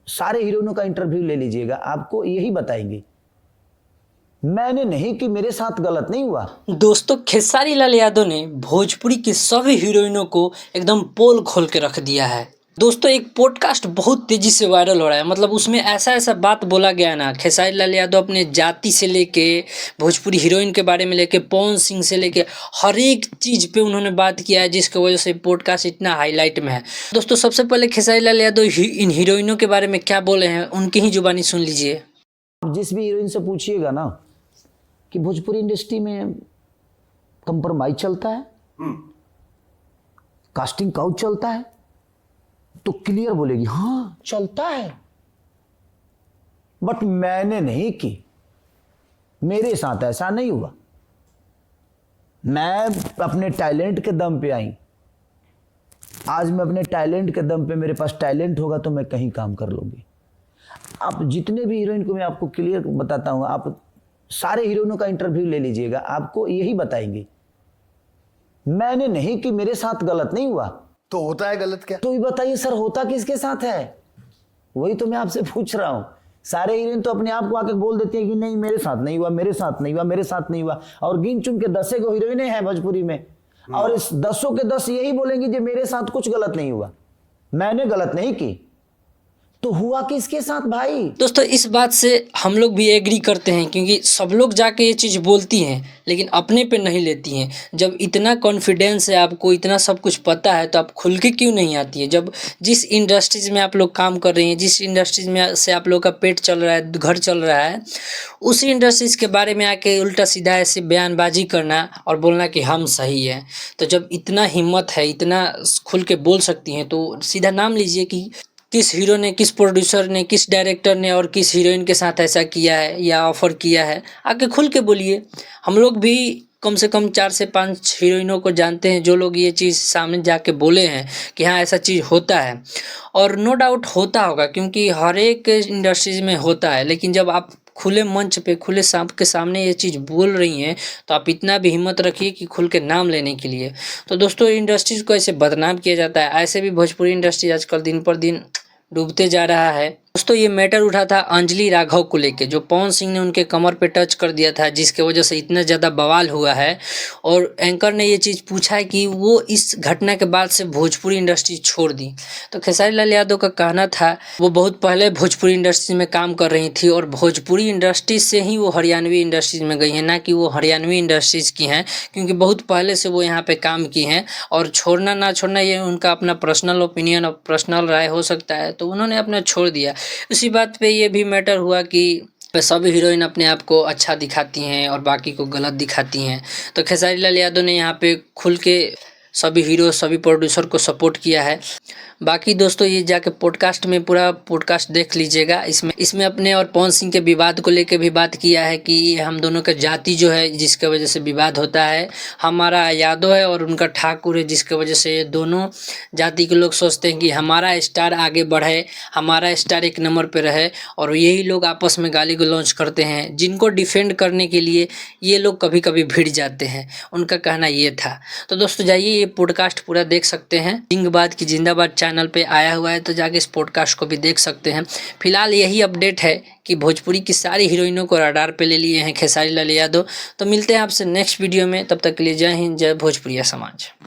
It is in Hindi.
सारे हीरोइनों का इंटरव्यू ले लीजिएगा, आपको यही बताएंगे। मैंने नहीं कि मेरे साथ गलत नहीं हुआ। दोस्तों, खेसारी लाल यादव ने भोजपुरी की सभी हीरोइनों को एकदम पोल खोल के रख दिया है। दोस्तों, एक पॉडकास्ट बहुत तेजी से वायरल हो रहा है। मतलब उसमें ऐसा ऐसा बात बोला गया ना, खेसारी लाल यादव अपने जाति से लेके भोजपुरी हीरोइन के बारे में लेके पवन सिंह से लेके हर एक चीज़ पे उन्होंने बात किया है, जिसकी वजह से पॉडकास्ट इतना हाईलाइट में है। दोस्तों, सबसे पहले खेसारी लाल यादव इन हीरोइनों के बारे में क्या बोले हैं, उनकी ही जुबानी सुन लीजिए। जिस भी हीरोइन से पूछिएगा ना कि भोजपुरी इंडस्ट्री में कंप्रोमाइज चलता है, कास्टिंग काउच चलता है, तो क्लियर बोलेगी हाँ चलता है, बट मैंने नहीं की, मेरे साथ ऐसा नहीं हुआ। मैं अपने टैलेंट के दम पे आई। आज मैं अपने टैलेंट के दम पे, मेरे पास टैलेंट होगा तो मैं कहीं काम कर लूंगी। आप जितने भी हीरोइन को मैं आपको क्लियर बताता हूं, आप सारे हीरोइनों का इंटरव्यू ले लीजिएगा, आपको यही बताएंगे। मैंने नहीं कि मेरे साथ गलत नहीं हुआ। तो होता है गलत क्या? तो ये बताइए सर, होता किसके साथ है? वही तो मैं आपसे पूछ रहा हूं। सारे हीरोइन तो अपने आप को आके बोल देते हैं कि नहीं मेरे साथ नहीं हुआ, मेरे साथ नहीं हुआ, मेरे साथ नहीं हुआ, और गिन चुन के 10 को हीरोइनें हैं भोजपुरी में, और इस 10 के 10 यही बोलेंगे कि मेरे साथ कुछ गलत नहीं हुआ, मैंने गलत नहीं की। तो हुआ किसके साथ भाई? दोस्तों, इस बात से हम लोग भी एग्री करते हैं, क्योंकि सब लोग जाके ये चीज़ बोलती हैं लेकिन अपने पे नहीं लेती हैं। जब इतना कॉन्फिडेंस है, आपको इतना सब कुछ पता है, तो आप खुल के क्यों नहीं आती है? जब जिस इंडस्ट्रीज में आप लोग काम कर रही हैं, जिस इंडस्ट्रीज में से आप लोग का पेट चल रहा है, घर चल रहा है, उसी इंडस्ट्रीज के बारे में आके उल्टा सीधा ऐसे बयानबाजी करना और बोलना कि हम सही हैं। तो जब इतना हिम्मत है, इतना खुल के बोल सकती हैं, तो सीधा नाम लीजिए कि किस हीरो ने, किस प्रोड्यूसर ने, किस डायरेक्टर ने और किस हीरोइन के साथ ऐसा किया है या ऑफ़र किया है। आके खुल के बोलिए। हम लोग भी कम से कम 4 से 5 हीरोइनों को जानते हैं जो लोग ये चीज़ सामने जाके बोले हैं कि हाँ ऐसा चीज़ होता है, और नो डाउट होता होगा, क्योंकि हर एक इंडस्ट्रीज में होता है। लेकिन जब आप खुले मंच पे, खुले सांप के सामने ये चीज़ बोल रही हैं, तो आप इतना भी हिम्मत रखिए कि खुल के नाम लेने के लिए। तो दोस्तों, इंडस्ट्रीज़ को ऐसे बदनाम किया जाता है। ऐसे भी भोजपुरी इंडस्ट्री आजकल दिन पर दिन डूबते जा रहा है। दोस्तों, ये मैटर उठा था अंजलि राघव को लेके, जो पवन सिंह ने उनके कमर पे टच कर दिया था, जिसके वजह से इतना ज़्यादा बवाल हुआ है। और एंकर ने ये चीज़ पूछा है कि वो इस घटना के बाद से भोजपुरी इंडस्ट्री छोड़ दी। तो खेसारी लाल यादव का कहना था वो बहुत पहले भोजपुरी इंडस्ट्री में काम कर रही थी, और भोजपुरी इंडस्ट्री से ही वो हरियाणवी इंडस्ट्रीज में गई हैं, ना कि वो हरियाणवी इंडस्ट्रीज़ की हैं, क्योंकि बहुत पहले से वो यहाँ पर काम की हैं। और छोड़ना ना छोड़ना ये उनका अपना पर्सनल ओपिनियन और पर्सनल राय हो सकता है, तो उन्होंने अपना छोड़ दिया। उसी बात पे ये भी मैटर हुआ कि सभी हीरोइन अपने आप को अच्छा दिखाती हैं और बाकी को गलत दिखाती हैं। तो खेसारी लाल यादव ने यहाँ पे खुल के सभी हीरो, सभी प्रोड्यूसर को सपोर्ट किया है। बाकी दोस्तों, ये जाके पॉडकास्ट में पूरा पॉडकास्ट देख लीजिएगा। इसमें अपने और पवन सिंह के विवाद को लेके भी बात किया है कि हम दोनों का जाति जो है जिसके वजह से विवाद होता है, हमारा यादव है और उनका ठाकुर है, जिसके वजह से ये दोनों जाति के लोग सोचते हैं कि हमारा स्टार आगे बढ़े, हमारा स्टार एक नंबर पे रहे, और यही लोग आपस में गाली गलौज करते हैं, जिनको डिफेंड करने के लिए ये लोग कभी कभी भिड़ जाते हैं। उनका कहना ये था। तो दोस्तों, जाइए ये पॉडकास्ट पूरा देख सकते हैं। जिंगबाद की जिंदाबाद चैनल पे आया हुआ है, तो जाके इस पॉडकास्ट को भी देख सकते हैं। फिलहाल यही अपडेट है कि भोजपुरी की सारी हीरोइनों को रडार पे ले लिए हैं खेसारी लाल यादव। तो मिलते हैं आपसे नेक्स्ट वीडियो में, तब तक के लिए जय हिंद, जय भोजपुरिया समाज।